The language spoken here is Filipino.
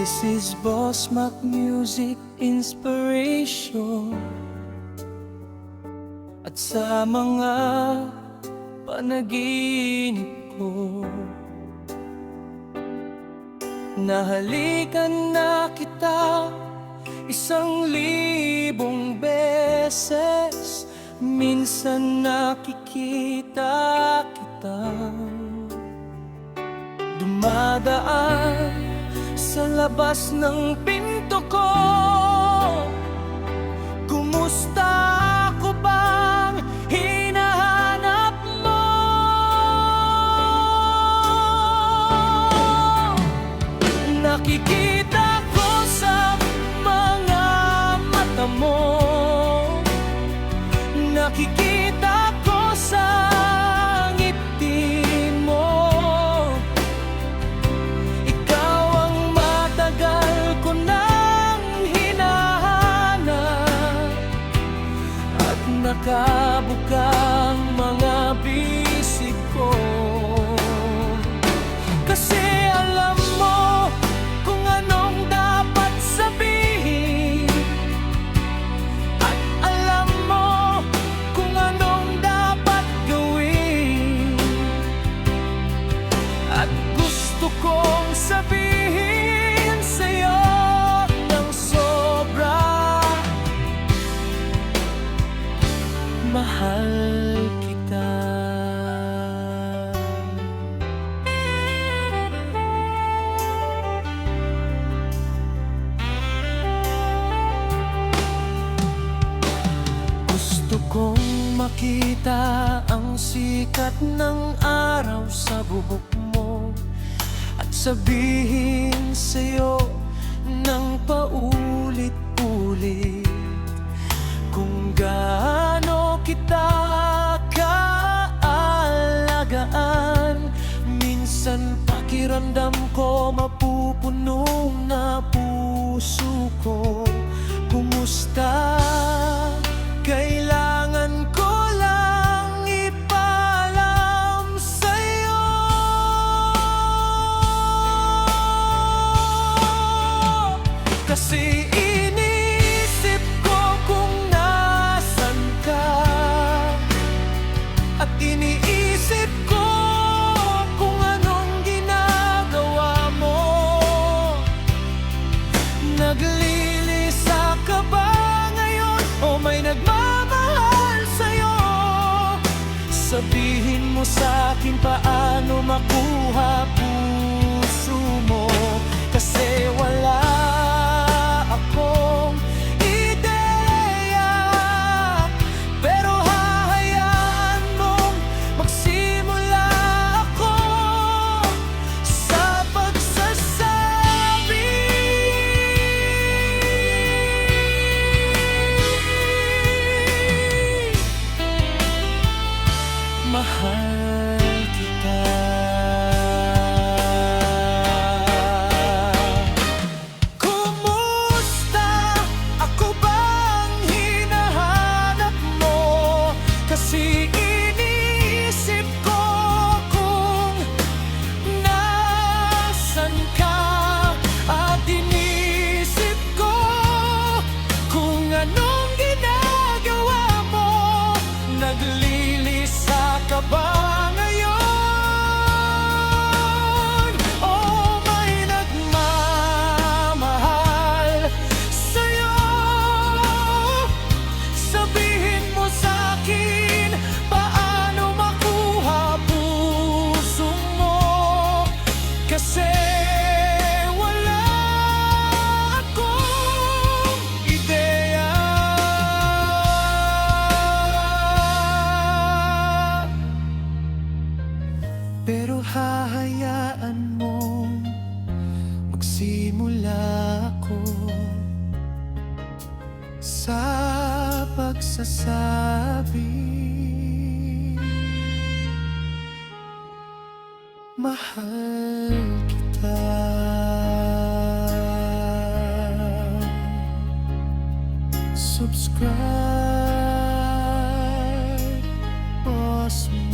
This is Boss Mac Music Inspiration. At sa mga panaginip ko, nahalikan na kita 1,000 beses. Minsan nakikita kita dumadaan sa labas ng pinto ko. Kumusta ako bang hinahanap mo? Nakikita ko sa mga mata mo, nakikita ko sa ngiti mo. Ikaw ang matagal ko nang hinahanap, at nakabukang mga bisig ko. Kasi alam mo kung anong dapat sabihin, at alam mo kung anong dapat gawin. At gusto kong sabihin sa'yo ng sobra, mahal kita. Gusto kong makita ang sikat ng araw sa bubuk mo, at sabihin sa'yo ng paulit-ulit kung gaano kita kaalagaan. Minsan pakiramdam ko mapupuno na puso ko. Kumusta? Kailangan ko lang ipaalam sa'yo. Kasi inisip ko kung nasan ka, at iniisip ko kung anong ginagawa mo. Naglilisa ka ba ngayon o may nagmamahal sa'yo? Sabihin mo sa'kin paano makuha puso mo. Kasi wala akong ideya, pero hahayaan mong magsimula ako sa pagsasabi. Mahal kita. Kumusta? Ako bang hinahanap mo? Kasi iniisip ko kung nasan ka, at inisip ko kung anong ginagawa mo. Naglilisa ka ba ngayon o may nagmamahal sa'yo? Sabihin mo sa'kin paano makuha puso mo. Kasi wala akong ideya, pero hahayaan mong magsimula ako sa pagsasabi. Mahal kita. Subscribe, Boss Mac.